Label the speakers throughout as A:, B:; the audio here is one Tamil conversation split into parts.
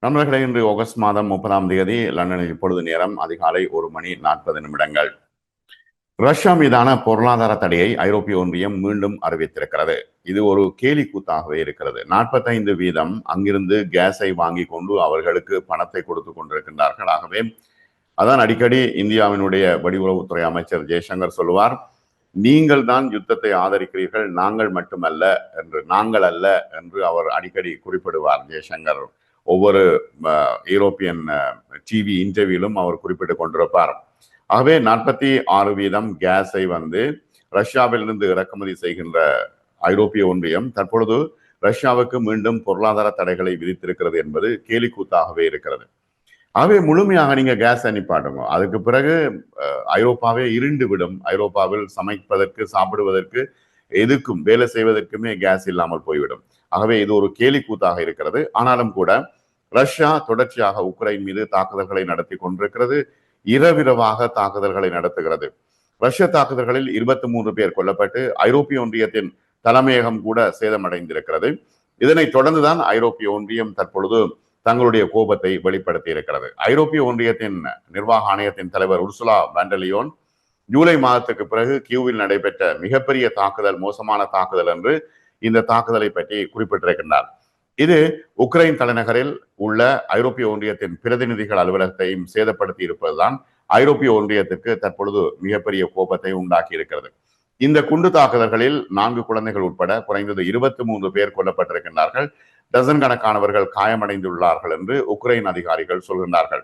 A: நண்பர்களே, இன்று ஆகஸ்ட் மாதம் 30ஆம் தேதி லண்டனில் இப்பொழுது நேரம் அதிகாலை 1:40. ரஷ்யா மீதான பொருளாதார தடையை ஐரோப்பிய ஒன்றியம் மீண்டும் அறிவித்திருக்கிறது. இது ஒரு கேலி கூத்தாகவே இருக்கிறது. 45% அங்கிருந்து கேஸை வாங்கி கொண்டு அவர்களுக்கு பணத்தை கொடுத்து கொண்டிருக்கின்றார்கள். ஆகவே அதான் அடிக்கடி இந்தியாவினுடைய வெளியுறவுத்துறை அமைச்சர் ஜெய்சங்கர் சொல்லுவார், நீங்கள் தான் யுத்தத்தை ஆதரிக்கிறீர்கள், நாங்கள் மட்டுமல்ல என்று, நாங்கள் அல்ல என்று அவர் அடிக்கடி குறிப்பிடுவார். ஜெய்சங்கர் ஒவ்வொரு யூரோப்பியன் டிவி இன்டர்வியூலும் அவர் குறிப்பிட்டுக் கொண்டிருப்பார். ஆகவே 46% கேஸை ரஷ்யாவிலிருந்து இறக்குமதி செய்கின்ற ஐரோப்பிய ஒன்றியம் தற்பொழுது ரஷ்யாவுக்கு மீண்டும் பொருளாதார தடைகளை விதித்திருக்கிறது என்பது கேலிக்கூத்தாகவே இருக்கிறது. ஆகவே முழுமையாக நீங்க கேஸ் அனுப்பாடுங்க, அதுக்கு பிறகு ஐரோப்பாவே இருண்டு விடும். ஐரோப்பாவில் சமைப்பதற்கு, சாப்பிடுவதற்கு, எதுக்கும் வேலை செய்வதற்குமே கேஸ் இல்லாமல் போய்விடும். ஆகவே இது ஒரு கேலிக்கூத்தாக இருக்கிறது. ஆனாலும் கூட ரஷ்யா தொடர்ச்சியாக உக்ரைன் மீது தாக்குதல்களை நடத்தி கொண்டிருக்கிறது. இரவிரவாக தாக்குதல்களை நடத்துகிறது. ரஷ்ய தாக்குதல்களில் 23 பேர் கொல்லப்பட்டு ஐரோப்பிய ஒன்றியத்தின் தலைமையகம் கூட சேதமடைந்திருக்கிறது. இதனை தொடர்ந்துதான் ஐரோப்பிய ஒன்றியம் தற்பொழுது தங்களுடைய கோபத்தை வெளிப்படுத்தி இருக்கிறது. ஐரோப்பிய ஒன்றியத்தின் நிர்வாக ஆணையத்தின் தலைவர் உர்சுலா வான் டெர் லியோன் ஜூலை மாதத்துக்கு பிறகு கியூவில் நடைபெற்ற மிகப்பெரிய தாக்குதல், மோசமான தாக்குதல் என்று இந்த தாக்குதலை பற்றி குறிப்பிட்டிருக்கின்றார். இது உக்ரைன் தலைநகரில் உள்ள ஐரோப்பிய ஒன்றியத்தின் பிரதிநிதிகள் அலுவலகத்தையும் சேதப்படுத்தி இருப்பதுதான் ஐரோப்பிய ஒன்றியத்திற்கு தற்பொழுது மிகப்பெரிய கோபத்தை உண்டாக்கி இருக்கிறது. இந்த குண்டு தாக்குதல்களில் 4 குழந்தைகள் உட்பட குறைந்தது 23 பேர் கொல்லப்பட்டிருக்கின்றார்கள். டசன் கணக்கானவர்கள் காயமடைந்துள்ளார்கள் என்று உக்ரைன் அதிகாரிகள் சொல்கின்றார்கள்.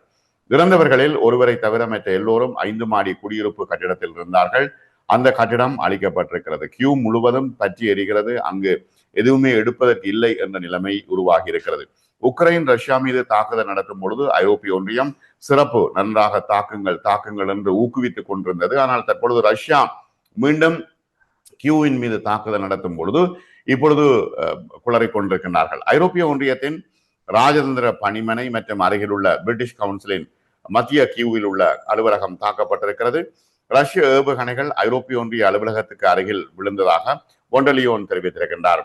A: இறந்தவர்களில் ஒருவரை தவிர மற்ற எல்லோரும் 5 மாடி குடியிருப்பு கட்டிடத்தில் இருந்தார்கள். அந்த கட்டிடம் அழிக்கப்பட்டிருக்கிறது. கியூ முழுவதும் பற்றி எரிகிறது. அங்கு எதுவுமே எடுப்பதற்கு இல்லை என்ற நிலைமை உருவாகி இருக்கிறது. உக்ரைன் ரஷ்யா மீது தாக்குதல் நடத்தும் பொழுது ஐரோப்பிய ஒன்றியம் சிறப்பு, நன்றாக தாக்குங்கள் என்று ஊக்குவித்துக் கொண்டிருந்தது. ஆனால் தற்பொழுது ரஷ்யா மீண்டும் கியூவின் மீது தாக்குதல் நடத்தும் பொழுது இப்பொழுது குளறிக் கொண்டிருக்கின்றார்கள். ஐரோப்பிய ஒன்றியத்தின் ராஜதந்திர பணிமனை மற்றும் அருகில் உள்ள பிரிட்டிஷ் கவுன்சிலின் மத்திய கியூவில் உள்ள அலுவலகம் தாக்கப்பட்டிருக்கிறது. ரஷ்ய ஏவுகணைகள் ஐரோப்பிய ஒன்றிய அலுவலகத்துக்கு அருகில் விழுந்ததாக வான் டெர் லியோன் தெரிவித்திருக்கின்றார்.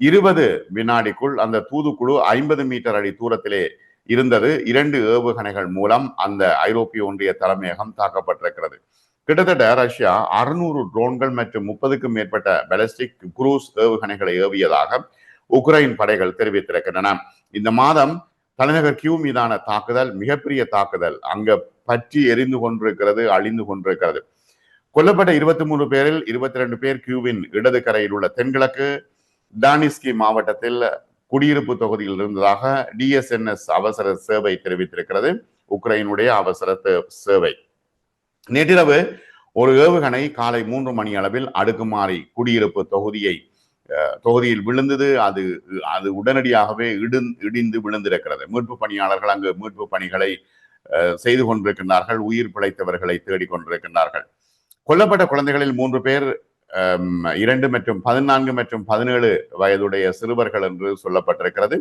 A: 20 வினாடிக்குள் அந்த தூதுக்குழு 50 மீட்டர் அடி தூரத்திலே இருந்தது. 2 ஏவுகணைகள் மூலம் அந்த ஐரோப்பிய ஒன்றிய தலைமையகம் தாக்கப்பட்டிருக்கிறது. கிட்டத்தட்ட ரஷ்யா 600 ட்ரோன்கள் மற்றும் 30க்கும் மேற்பட்ட பாலிஸ்டிக் குரூஸ் ஏவுகணைகளை ஏவியதாக உக்ரைன் படைகள் தெரிவித்திருக்கின்றன. இந்த மாதம் தலைநகர் கியூ மீதான தாக்குதல் மிகப்பெரிய தாக்குதல். அங்க பற்றி எரிந்து கொண்டிருக்கிறது, அழிந்து கொண்டிருக்கிறது. கொல்லப்பட்ட 23 பேரில் 22 பேர் கியூவின் இடது கரையில் உள்ள தென்கிழக்கு டானிஸ்கி மாவட்டத்தில் குடியிருப்பு தொகுதியில் இருந்ததாக DSNS அவசர சேவை தெரிவித்திருக்கிறது. உக்ரைனுடைய அவசர சேவை. நேற்றிரவு ஒரு ஏவுகணை காலை 3 மணி அளவில் அடுக்குமாறி குடியிருப்பு தொகுதியில் விழுந்தது. அது உடனடியாகவே இடிந்து விழுந்திருக்கிறது. மீட்பு பணியாளர்கள் அங்கு மீட்பு பணிகளை செய்து கொண்டிருக்கின்றார்கள். உயிர் பிழைத்தவர்களை தேடிக்கொண்டிருக்கின்றார்கள். கொல்லப்பட்ட குழந்தைகளில் 3 பேர் 2 மற்றும் 14 மற்றும் 17 வயதுடைய சிறுவர்கள் என்று சொல்லப்பட்டிருக்கிறது.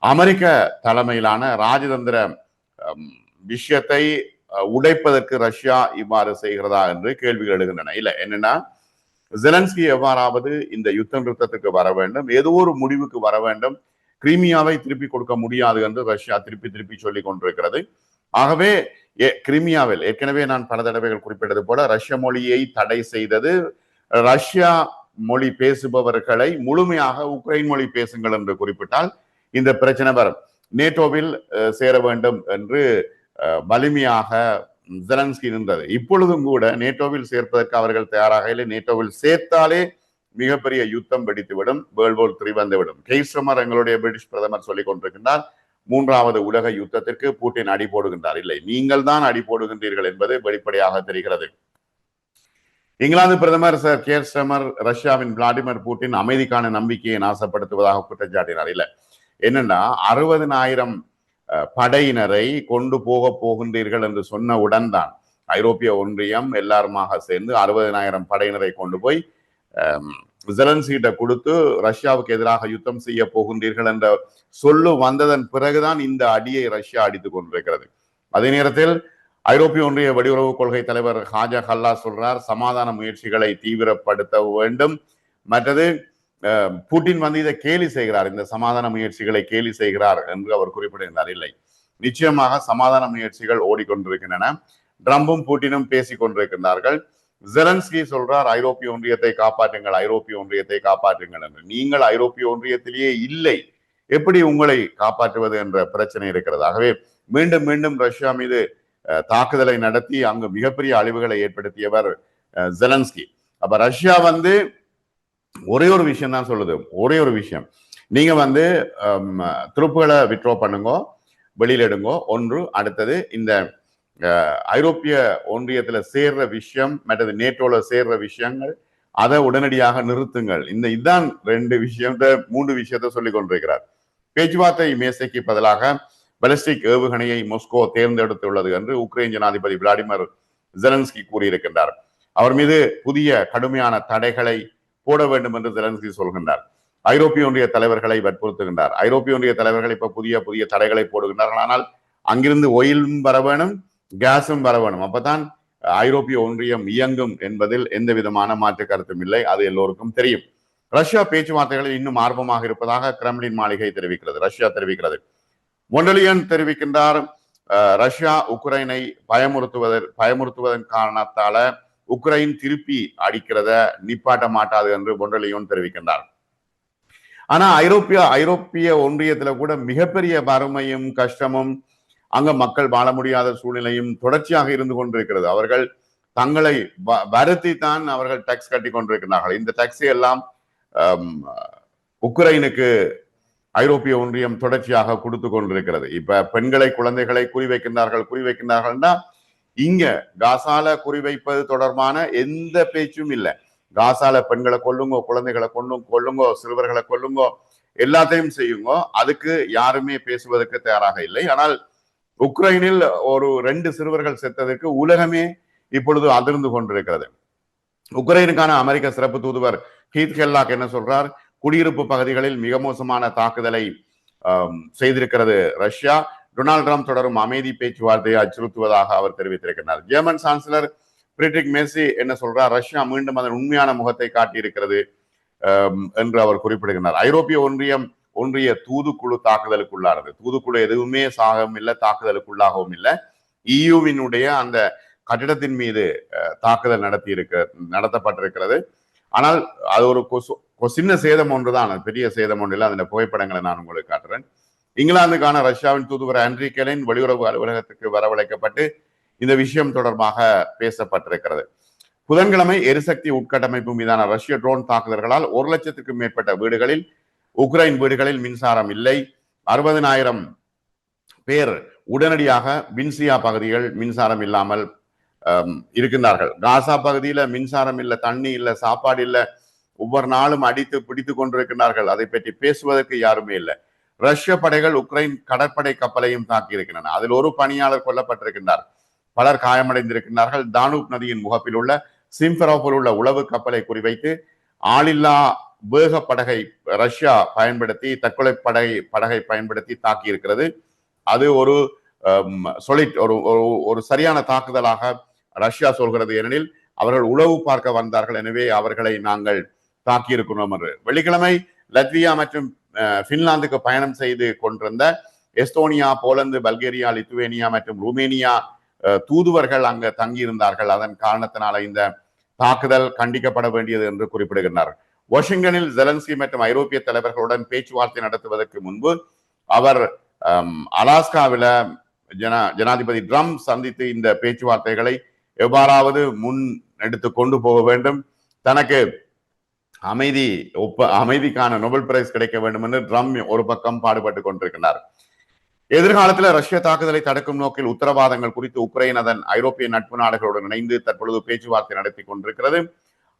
A: அமெரிக்க தலைமையிலான ராஜதந்திர விஷயத்தை உடைப்பதற்கு ரஷ்யா இவ்வாறு செய்கிறதா என்று கேள்விகள் எழுகின்றன. இல்ல, என்னன்னா, ஜெலன்ஸ்கி எவ்வாறாவது இந்த யுத்த நிறுத்தத்துக்கு வர வேண்டும், ஏதோ ஒரு முடிவுக்கு வர வேண்டும். கிரீமியாவை திருப்பி கொடுக்க முடியாது என்று ரஷ்யா திருப்பி சொல்லிக் கொண்டிருக்கிறது. ஆகவே கிரிமியாவில் ஏற்கனவே நான் பல தடவைகள் குறிப்பிட்டது போல ரஷ்ய மொழியை தடை செய்தது. ரஷ்யா மொழி பேசுபவர்களை முழுமையாக உக்ரைன் மொழி பேசுங்கள் என்று குறிப்பிட்டால் இந்த பிரச்சனை வரும். நேட்டோவில் சேர வேண்டும் என்று வலிமையாக ஜெலன்ஸ்கி இருந்தது. இப்பொழுதும் கூட நேட்டோவில் சேர்ப்பதற்கு அவர்கள் தயாராக இல்லை. நேட்டோவில் சேர்த்தாலே மிகப்பெரிய யுத்தம் வெடித்துவிடும், வேர்ல்ட் வார் 3 வந்துவிடும். கெய்ஸ்டமர், எங்களுடைய பிரிட்டிஷ் பிரதமர் சொல்லிக் கொண்டிருக்கின்றார், 3வது உலக யுத்தத்திற்கு பூட்டின் அடி போடுகின்றார். இல்லை, நீங்கள் தான் அடி போடுகின்றீர்கள் என்பது வெளிப்படையாக தெரிகிறது. இங்கிலாந்து பிரதமர் சர் கேர் ஸ்டமர் ரஷ்யாவின் விளாடிமிர் புட்டின் அமைதிக்கான நம்பிக்கையை நாசப்படுத்துவதாக குற்றம் சாட்டினார். இல்லை, என்னன்னா 60,000 படையினரை கொண்டு போகின்றீர்கள் என்று சொன்னவுடன் தான் ஐரோப்பிய ஒன்றியம் எல்லாருமாக சேர்ந்து 60,000 படையினரை கொண்டு போய் ஜெலன்ஸ்கிட்ட கொடுத்து ரஷ்யாவுக்கு எதிராக யுத்தம் செய்ய போகின்றீர்கள் என்ற சொல்லு வந்ததன் பிறகுதான் இந்த அடியை ரஷ்யா அடித்துக் கொண்டிருக்கிறது. அதே நேரத்தில் ஐரோப்பிய ஒன்றிய வெளியுறவு கொள்கை தலைவர் ஹாஜா கல்லா சொல்றார், சமாதான முயற்சிகளை தீவிரப்படுத்த வேண்டும். மற்றது புட்டின் வந்து இதை கேலி செய்கிறார், இந்த சமாதான முயற்சிகளை கேலி செய்கிறார் என்று அவர் குறிப்பிடுகிறார். இல்லை, நிச்சயமாக சமாதான முயற்சிகள் ஓடிக்கொண்டிருக்கின்றன. ட்ரம்பும் புட்டினும் பேசிக் கொண்டிருக்கின்றார்கள். ஜெலன்ஸ்கி சொல்றார், ஐரோப்பிய ஒன்றியத்தை காப்பாற்றுங்கள், ஐரோப்பிய ஒன்றியத்தை காப்பாற்றுங்கள் என்று. நீங்கள் ஐரோப்பிய ஒன்றியத்திலேயே இல்லை, எப்படி உங்களை காப்பாற்றுவது என்ற பிரச்சனை இருக்கிறது. ஆகவே மீண்டும் மீண்டும் ரஷ்யா மீது தாக்குதலை நடத்தி அங்கு மிகப்பெரிய அழிவுகளை ஏற்படுத்தியவர் ஜெலன்ஸ்கி. அப்ப ரஷ்யா வந்து ஒரே ஒரு விஷயம் தான் சொல்லுது, ஒரே ஒரு விஷயம், நீங்க வந்து துருப்புகளை வித்ட்ரா பண்ணுங்க, வெளியில எடுங்கோ ஒன்று. அடுத்தது இந்த ஐரோப்பிய ஒன்றியத்துல சேர்ற விஷயம் மற்றது நேட்டோல சேர்ற விஷயங்கள் அதை உடனடியாக நிறுத்துங்கள். இதுதான் மூன்று விஷயத்தை சொல்லிக் கொண்டிருக்கிறார். பேச்சுவார்த்தை மேசைக்கு பதிலாக பாலிஸ்டிக் ஏவுகணையை மாஸ்கோ தேர்ந்தெடுத்துள்ளது என்று உக்ரைன் ஜனாதிபதி விளாடிமிர் ஜெலன்ஸ்கி கூறியிருக்கின்றார். அவர் மீது புதிய கடுமையான தடைகளை போட வேண்டும் என்று ஜெலன்ஸ்கி சொல்கின்றார். ஐரோப்பிய ஒன்றிய தலைவர்களை வற்புறுத்துகின்றார். ஐரோப்பிய ஒன்றிய தலைவர்கள் இப்ப புதிய புதிய தடைகளை போடுகின்றார்கள். ஆனால் அங்கிருந்து ஒயிலும் வர வேணும், கேஸும் வர வேணும். அப்பதான் ஐரோப்பிய ஒன்றியம் இயங்கும் என்பதில் எந்த விதமான மாற்று கருத்தும் இல்லை, அது எல்லோருக்கும் தெரியும். ரஷ்யா பேச்சுவார்த்தைகளில் இன்னும் ஆர்வமாக இருப்பதாக கிரெம்லின் மாளிகை தெரிவிக்கிறது, ரஷ்யா தெரிவிக்கிறது. மொண்டலியன் தெரிவிக்கின்றார், ரஷ்யா உக்ரைனை பயமுறுத்துவதன் காரணத்தால உக்ரைன் திருப்பி அடிக்கிறத நிப்பாட்ட மாட்டாது என்று பொண்டலியோன் தெரிவிக்கின்றார். ஆனா ஐரோப்பிய ஒன்றியத்துல கூட மிகப்பெரிய வறுமையும் கஷ்டமும் அங்க மக்கள் வாழ முடியாத சூழ்நிலையும் தொடர்ச்சியாக இருந்து கொண்டிருக்கிறது. அவர்கள் தங்களை வருத்தி தான் அவர்கள் டாக்ஸ் கட்டி கொண்டிருக்கிறார்கள். இந்த டாக்ஸை எல்லாம் உக்ரைனுக்கு ஐரோப்பிய ஒன்றியம் தொடர்ச்சியாக கொடுத்து கொண்டிருக்கிறது. இப்ப பெண்களை குழந்தைகளை குறிவைக்கின்றார்கள்னா இங்க காசால குறிவைப்பது தொடர்பான எந்த பேச்சும் இல்லை. காசால பெண்களை கொல்லுங்கோ, குழந்தைகளை கொல்லுங்கோ, சிறுவர்களை கொல்லுங்கோ, எல்லாத்தையும் செய்யுங்கோ, அதுக்கு யாருமே பேசுவதற்கு தயாராக இல்லை. ஆனால் உக்ரைனில் ஒரு 2 சிறுவர்கள் செத்ததற்கு உலகமே இப்பொழுது அதிர்ந்து கொண்டிருக்கிறது. உக்ரைனுக்கான அமெரிக்க சிறப்பு தூதுவர் ஹீத் ஹெல்லாக் என்ன சொல்றார், குடியிருப்பு பகுதிகளில் மிக மோசமான தாக்குதலை செய்திருக்கிறது ரஷ்யா. டொனால்டு ட்ரம்ப் தொடரும் அமைதி பேச்சுவார்த்தையை அச்சுறுத்துவதாக அவர் தெரிவித்திருக்கிறார். ஜெர்மன் சான்சலர் பிரிட்ரிக் மேசி என்ன சொல்றார், ரஷ்யா மீண்டும் அதன் உண்மையான முகத்தை காட்டியிருக்கிறது என்று அவர் குறிப்பிடுகிறார். ஐரோப்பிய ஒன்றிய தூதுக்குழு தாக்குதலுக்குள்ளானது. தூதுக்குழு எதுவுமே சாகவும் இல்லை, தாக்குதலுக்குள்ளாகவும் இல்லை. இயுவினுடைய அந்த கட்டிடத்தின் மீது தாக்குதல் நடத்தப்பட்டிருக்கிறது. ஆனால் அது ஒரு சின்ன சேதம் ஒன்றுதான், பெரிய சேதம் ஒன்று இல்லை. அந்த புகைப்படங்களை நான் உங்களுக்கு காட்டுறேன். இங்கிலாந்துக்கான ரஷ்யாவின் தூதுவர் ஆண்ட்ரி கெலின் வெளியுறவு அலுவலகத்துக்கு வரவழைக்கப்பட்டு இந்த விஷயம் தொடர்பாக பேசப்பட்டிருக்கிறது. புதன்கிழமை எரிசக்தி உட்கட்டமைப்பு மீதான ரஷ்ய ட்ரோன் தாக்குதல்களால் 1 லட்சத்துக்கும் மேற்பட்ட வீடுகளில் உக்ரைன் வீடுகளில் மின்சாரம் இல்லை. 60,000 பேர் உடனடியாக வின்சியா பகுதிகள் மின்சாரம் இல்லாமல் இருக்கின்றார்கள். காசா பகுதியில மின்சாரம் இல்லை, தண்ணி இல்லை, சாப்பாடு இல்லை, ஒவ்வொரு நாளும் அடித்து பிடித்து கொண்டிருக்கிறார்கள். அதை பற்றி பேசுவதற்கு யாருமே இல்லை. ரஷ்ய படைகள் உக்ரைன் கடற்படை கப்பலையும் தாக்கி இருக்கின்றன. அதில் ஒரு பணியாளர் கொல்லப்பட்டிருக்கின்றார், பலர் காயமடைந்திருக்கிறார்கள். தானூப் நதியின் முகப்பில் உள்ள சிம்பரோப்பில் உள்ள உளவு கப்பலை குறிவைத்து ஆளில்லா வேக படகை ரஷ்யா பயன்படுத்தி, தற்கொலை படகை பயன்படுத்தி தாக்கி இருக்கிறது. அது ஒரு ஒரு சரியான தாக்குதலாக ரஷ்யா சொல்கிறது. ஏனெனில் அவர்கள் உளவு பார்க்க வந்தார்கள், எனவே அவர்களை நாங்கள் தாக்கி இருக்கிறோம் என்று. வெள்ளிக்கிழமை லத்வியா மற்றும் பின்லாந்துக்கு பயணம் செய்து கொண்டிருந்த எஸ்தோனியா, போலந்து, பல்கேரியா, லித்துவேனியா மற்றும் ருமேனியா தூதுவர்கள் அங்கு தங்கியிருந்தார்கள். அதன் காரணத்தினால இந்த தாக்குதல் கண்டிக்கப்பட வேண்டியது என்று குறிப்பிடுகின்றனர். வாஷிங்டனில் ஜெலன்ஸ்கி மற்றும் ஐரோப்பிய தலைவர்களுடன் பேச்சுவார்த்தை நடத்துவதற்கு முன்பு அவர் அலாஸ்காவில ஜனாதிபதி ட்ரம்ப் சந்தித்து இந்த பேச்சுவார்த்தைகளை எவ்வாறாவது முன் எடுத்து கொண்டு போக வேண்டும், தனக்கு அமைதிக்கான நோபல் பிரைஸ் கிடைக்க வேண்டும் என்று ட்ரம்ப் ஒரு பக்கம் பாடுபட்டு கொண்டிருக்கிறார். எதிர்காலத்தில் ரஷ்ய தாக்குதலை தடுக்கும் நோக்கில் உத்தரவாதங்கள் குறித்து உக்ரைன் அதன் ஐரோப்பிய நட்பு நாடுகளுடன் இணைந்து தற்பொழுது பேச்சுவார்த்தை நடத்தி கொண்டிருக்கிறது.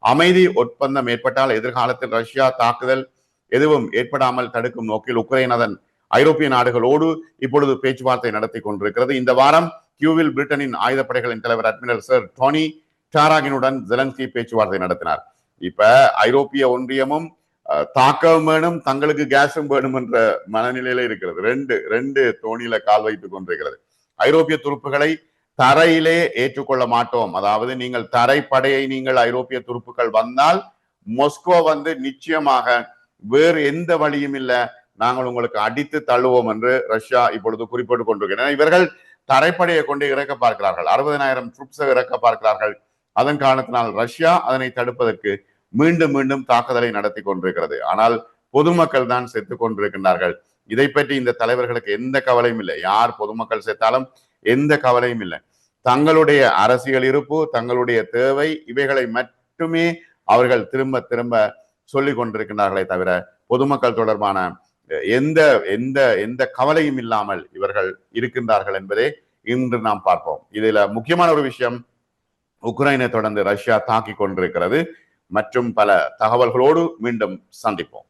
A: அமைதி ஒப்பந்தம் ஏற்பட்டால் எதிர்காலத்தில் ரஷ்யா தாக்குதல் எதுவும் ஏற்படாமல் தடுக்கும் நோக்கில் உக்ரைன் அதன் ஐரோப்பிய நாடுகளோடு இப்பொழுது பேச்சுவார்த்தை நடத்தி கொண்டிருக்கிறது. இந்த வாரம் கியூவில் பிரிட்டனின் ஆயுதப்படைகளின் தலைவர் அட்மிரல் சர் டோனி டாராகினுடன் ஜெலன்ஸ்கி பேச்சுவார்த்தை நடத்தினார். இப்ப ஐரோப்பிய ஒன்றியமும் தாக்கவும் வேணும், தங்களுக்கு கேஸும் வேணும் என்ற மனநிலையில இருக்கிறது. ரெண்டு தோணியில கால் வைத்துக் கொண்டிருக்கிறது. ஐரோப்பிய துருப்புகளை தரையிலே ஏற்றுக்கொள்ள மாட்டோம், அதாவது நீங்கள் தரைப்படையை நீங்கள் ஐரோப்பிய துருப்புகள் வந்தால் மாஸ்கோ நிச்சயமாக வேறு எந்த வழியும் இல்லை, நாங்கள் உங்களுக்கு அடித்து தள்ளுவோம் என்று ரஷ்யா இப்பொழுது குறிப்பிட்டுக் கொண்டிருக்கின்றனர். இவர்கள் தரைப்படையை கொண்டு இறக்க பார்க்கிறார்கள், 60,000 ட்ரூப்ஸை இறக்க பார்க்கிறார்கள். அதன் காரணத்தினால் ரஷ்யா அதனை தடுப்பதற்கு மீண்டும் மீண்டும் தாக்குதலை நடத்தி கொண்டிருக்கிறது. ஆனால் பொதுமக்கள் தான் செத்துக் கொண்டிருக்கின்றார்கள். இதை பற்றி இந்த தலைவர்களுக்கு எந்த கவலையும் இல்லை. யார் பொதுமக்கள் செத்தாலும் எந்த கவலையும் இல்லை. தங்களுடைய அரசியல் இருப்பு, தங்களுடைய தேவை, இவைகளை மட்டுமே அவர்கள் திரும்ப திரும்ப சொல்லிக் கொண்டிருக்கிறார்களே தவிர பொதுமக்கள் தொடர்பான எந்த எந்த எந்த கவலையும் இல்லாமல் இவர்கள் இருக்கின்றார்கள் என்பதே இன்று நாம் பார்ப்போம். இதுல முக்கியமான ஒரு விஷயம், உக்ரைனை தொடர்ந்து ரஷ்யா தாக்கிக் கொண்டிருக்கிறது. மற்றும் பல தகவல்களோடு மீண்டும் சந்திப்போம்.